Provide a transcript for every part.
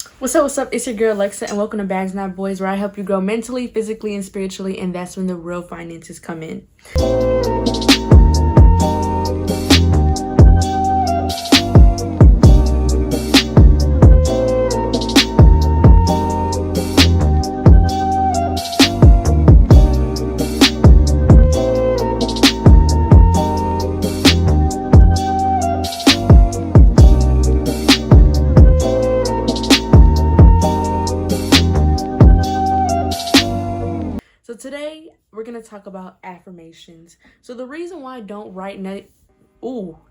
What's up? It's your girl Alexa, and welcome to Bags Not Boys, where I help you grow mentally, physically, and spiritually, and that's when the real finances come in. So today we're gonna talk about affirmations. So the reason why I don't write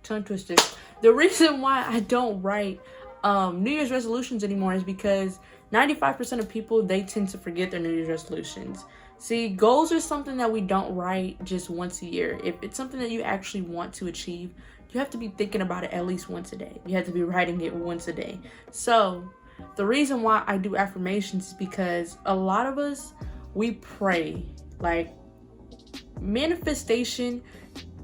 tongue twister. The reason why I don't write New Year's resolutions anymore is because 95% of people, they tend to forget their New Year's resolutions. See, goals are something that we don't write just once a year. If it's something that you actually want to achieve, you have to be thinking about it at least once a day. You have to be writing it once a day. So the reason why I do affirmations is because a lot of us, we pray. Like, manifestation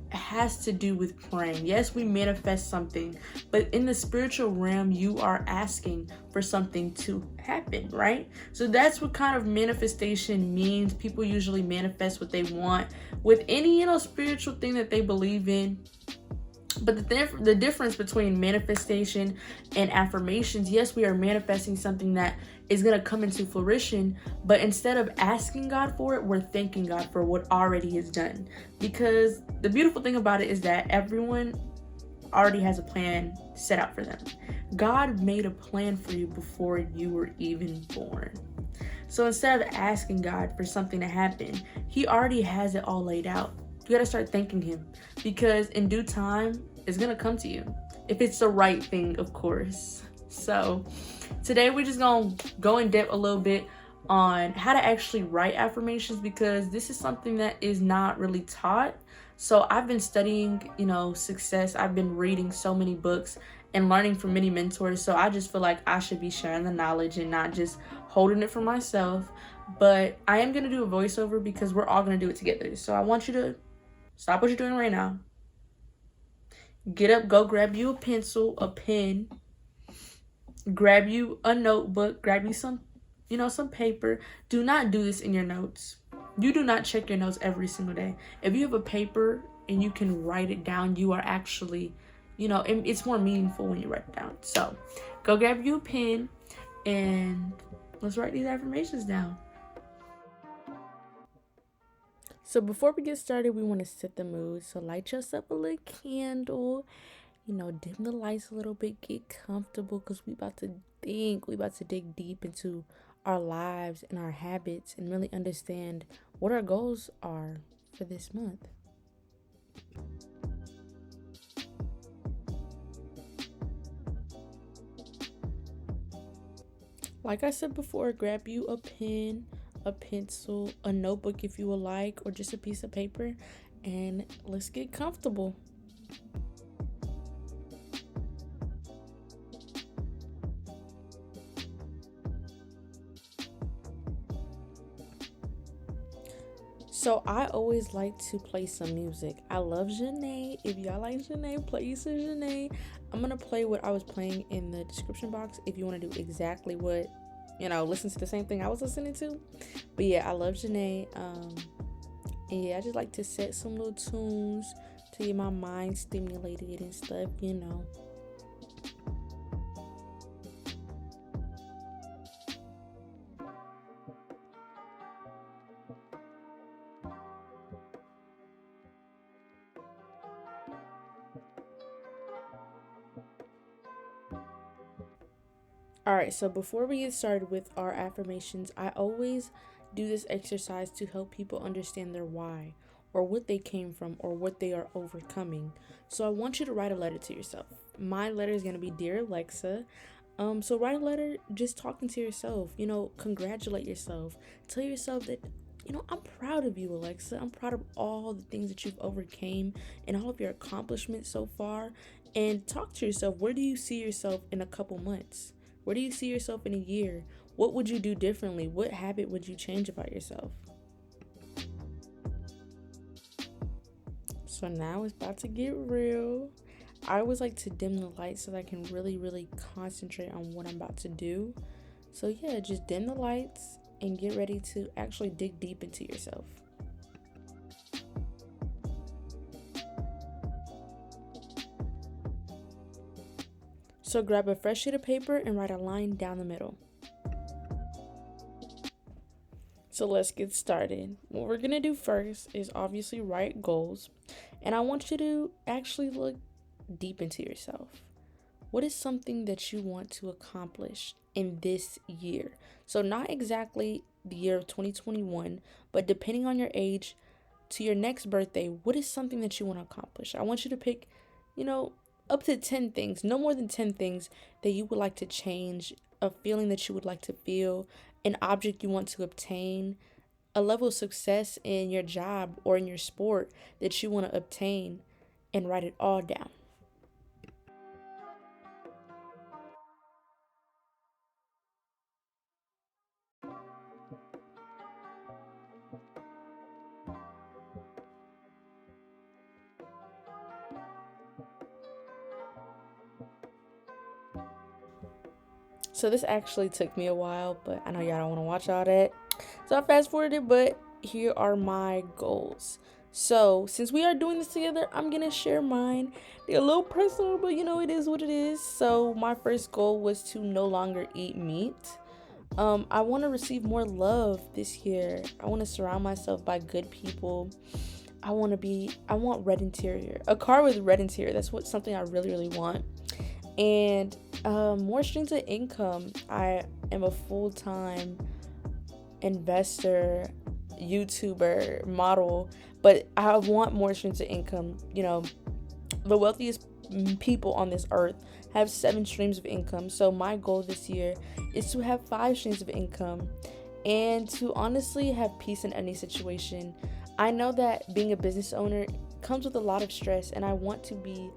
has to do with praying. Yes, we manifest something, but in the spiritual realm, you are asking for something to happen, right? So that's what kind of manifestation means. People usually manifest what they want with any, spiritual thing that they believe in. But the difference between manifestation and affirmations, yes, we are manifesting something that is going to come into fruition, but instead of asking God for it, we're thanking God for what already is done. Because the beautiful thing about it is that everyone already has a plan set out for them. God made a plan for you before you were even born. So instead of asking God for something to happen, He already has it all laid out. You gotta start thanking Him, because in due time, it's gonna come to you. If it's the right thing, of course. So today we're just gonna go in depth a little bit on how to actually write affirmations, because this is something that is not really taught. So I've been studying, success. I've been reading so many books and learning from many mentors. So I just feel like I should be sharing the knowledge and not just holding it for myself. But I am gonna do a voiceover because we're all gonna do it together. So I want you to stop what you're doing right now. Get up, go grab you a pencil, a pen, grab you a notebook, grab you some paper. Do not do this in your notes. You do not check your notes every single day. If you have a paper and you can write it down, you are actually, it's more meaningful when you write it down. So go grab you a pen and let's write these affirmations down. So before we get started, we want to set the mood. So light yourself a little candle, dim the lights a little bit, get comfortable, because we about to dig deep into our lives and our habits and really understand what our goals are for this month. Like I said before, grab you a pen, a pencil, a notebook if you would like, or just a piece of paper, and let's get comfortable. So I always like to play some music. I love Janae. If y'all like Janae, play some Janae. I'm going to play what I was playing in the description box if you want to do exactly what, listen to the same thing I was listening to. But yeah, I love Janae. And yeah, I just like to set some little tunes to get my mind stimulated and stuff. All right, so before we get started with our affirmations, I always do this exercise to help people understand their why, or what they came from, or what they are overcoming. So I want you to write a letter to yourself. My letter is going to be Dear Alexa. So write a letter just talking to yourself, congratulate yourself. Tell yourself that, I'm proud of you, Alexa. I'm proud of all the things that you've overcame and all of your accomplishments so far. And talk to yourself. Where do you see yourself in a couple months? Where do you see yourself in a year? What would you do differently? What habit would you change about yourself? So now it's about to get real. I always like to dim the lights so that I can really, really concentrate on what I'm about to do. So yeah, just dim the lights and get ready to actually dig deep into yourself. So grab a fresh sheet of paper and write a line down the middle. So let's get started. What we're gonna do first is obviously write goals. And I want you to actually look deep into yourself. What is something that you want to accomplish in this year? So not exactly the year of 2021, but depending on your age to your next birthday, what is something that you want to accomplish? I want you to pick, up to 10 things, no more than 10 things that you would like to change, a feeling that you would like to feel, an object you want to obtain, a level of success in your job or in your sport that you want to obtain, and write it all down. So this actually took me a while, but I know y'all don't want to watch all that. So I fast forwarded it, but here are my goals. So since we are doing this together, I'm going to share mine. They're a little personal, but it is what it is. So my first goal was to no longer eat meat. I want to receive more love this year. I want to surround myself by good people. I want red interior. A car with red interior. That's something I really, really want. And more streams of income. I am a full-time investor, YouTuber, model, but I want more streams of income. The wealthiest people on this earth have 7 streams of income. So my goal this year is to have 5 streams of income and to honestly have peace in any situation. I know that being a business owner comes with a lot of stress, and I want to be,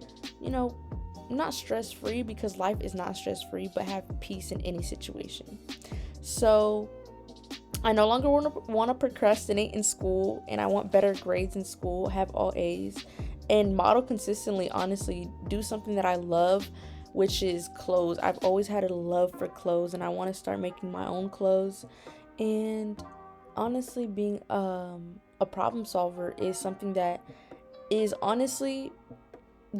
not stress-free, because life is not stress-free, but have peace in any situation. So I no longer want to procrastinate in school, and I want better grades in school, have all A's, and model consistently, honestly, do something that I love, which is clothes. I've always had a love for clothes, and I want to start making my own clothes. And honestly, being a problem solver is something that is honestly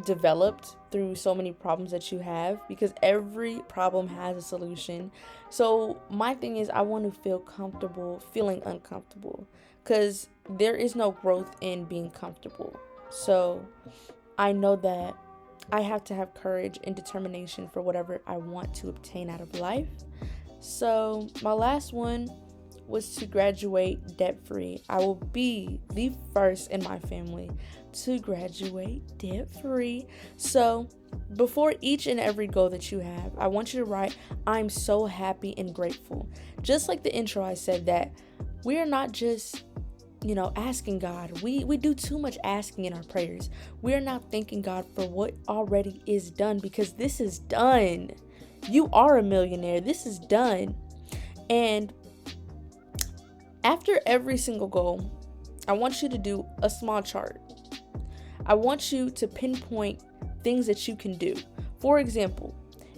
developed through so many problems that you have, because every problem has a solution. So my thing is, I want to feel comfortable feeling uncomfortable, because there is no growth in being comfortable. So I know that I have to have courage and determination for whatever I want to obtain out of life. So my last one was to graduate debt-free. I will be the first in my family to graduate debt-free. So before each and every goal that you have, I want you to write, I'm so happy and grateful. Just like the intro, I said that we are not just asking God. We do too much asking in our prayers. We are not thanking God for what already is done, because this is done. You are a millionaire. This is done. And after every single goal, I want you to do a small chart. I want you to pinpoint things that you can do. For example,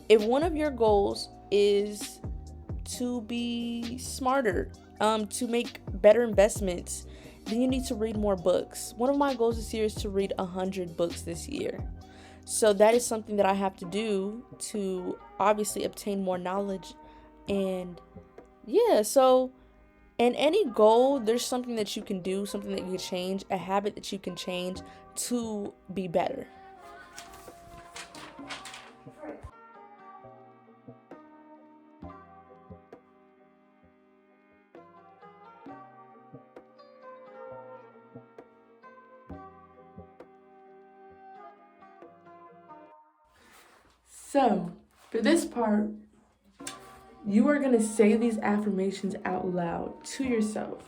if one of your goals is to be smarter, to make better investments, then you need to read more books. One of my goals this year is to read 100 books this year. So that is something that I have to do to obviously obtain more knowledge. And so in any goal, there's something that you can do, something that you can change, a habit that you can change to be better. So, for this part, you are going to say these affirmations out loud to yourself.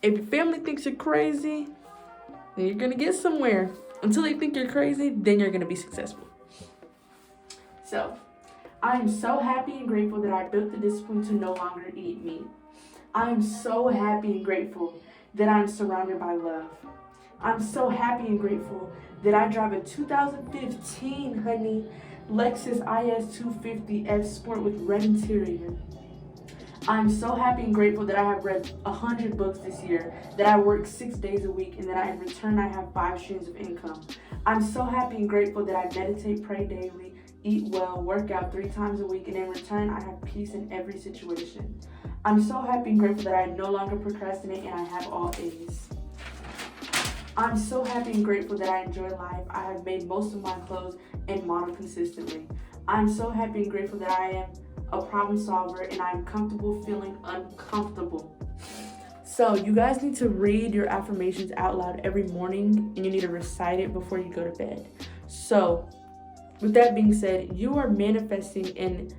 If your family thinks you're crazy, then you're going to get somewhere. Until they think you're crazy, then you're going to be successful. So, I am so happy and grateful that I built the discipline to no longer eat meat. I am so happy and grateful that I'm surrounded by love. I'm so happy and grateful that I drive a 2015, Lexus IS 250 F Sport with red interior. I'm so happy and grateful that I have read 100 books this year, that I work 6 days a week, and that in return I have 5 streams of income. I'm so happy and grateful that I meditate, pray daily, eat well, work out 3 times a week, and in return I have peace in every situation. I'm so happy and grateful that I no longer procrastinate and I have all A's. I'm so happy and grateful that I enjoy life. I have made most of my clothes and model consistently. I'm so happy and grateful that I am a problem solver and I'm comfortable feeling uncomfortable. So you guys need to read your affirmations out loud every morning, and you need to recite it before you go to bed. So with that being said, you are manifesting and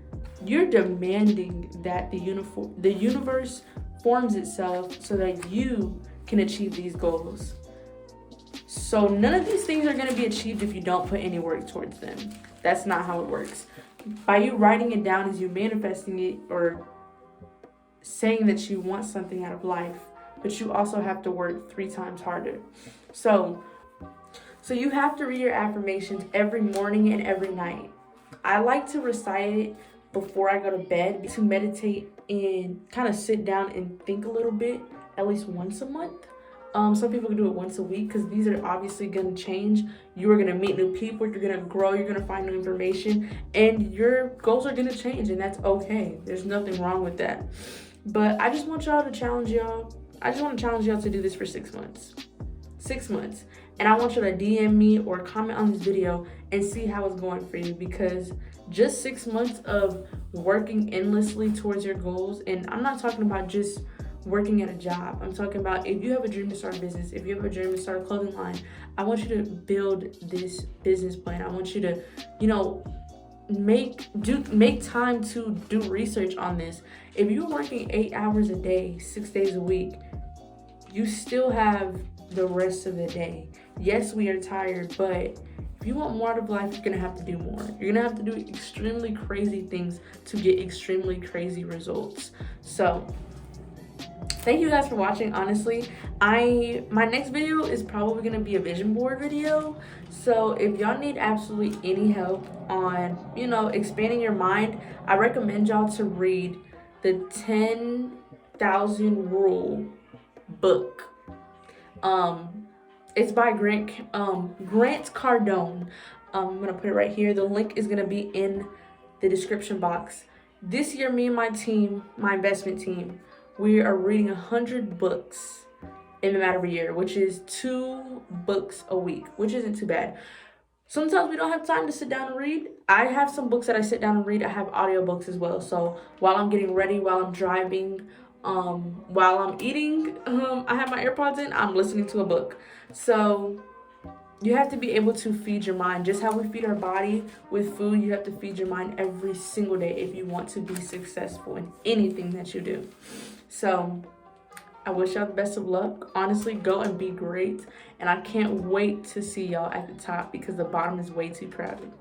you're demanding that the universe forms itself so that you can achieve these goals. So none of these things are going to be achieved if you don't put any work towards them. That's not how it works. By you writing it down as you manifesting it or saying that you want something out of life, but you also have to work 3 times harder. So you have to read your affirmations every morning and every night. I like to recite it before I go to bed to meditate and kind of sit down and think a little bit at least once a month. Some people can do it once a week because these are obviously going to change. You are going to meet new people, you're going to grow, you're going to find new information, and your goals are going to change, and that's okay. There's nothing wrong with that. But I just want y'all to challenge y'all. I just want to challenge y'all to do this for 6 months. 6 months. And I want you to DM me or comment on this video and see how it's going for you, because just 6 months of working endlessly towards your goals, and I'm not talking about just working at a job. I'm talking about if you have a dream to start a business, if you have a dream to start a clothing line, I want you to build this business plan. I want you to, make time to do research on this. If you're working 8 hours a day, 6 days a week, you still have the rest of the day. Yes, we are tired, but if you want more out of life, you're gonna have to do more. You're gonna have to do extremely crazy things to get extremely crazy results. So thank you guys for watching. Honestly, my next video is probably gonna be a vision board video. So if y'all need absolutely any help on, expanding your mind, I recommend y'all to read the 10,000 Rule book. It's by Grant Cardone. I'm gonna put it right here. The link is gonna be in the description box. This year, me and my team, my investment team, we are reading 100 books in the matter of a year, which is 2 books a week, which isn't too bad. Sometimes we don't have time to sit down and read. I have some books that I sit down and read. I have audiobooks as well. So while I'm getting ready, while I'm driving, while I'm eating, I have my AirPods in, I'm listening to a book. So you have to be able to feed your mind. Just how we feed our body with food, you have to feed your mind every single day if you want to be successful in anything that you do. So I wish y'all the best of luck. Honestly, go and be great. And I can't wait to see y'all at the top because the bottom is way too crowded.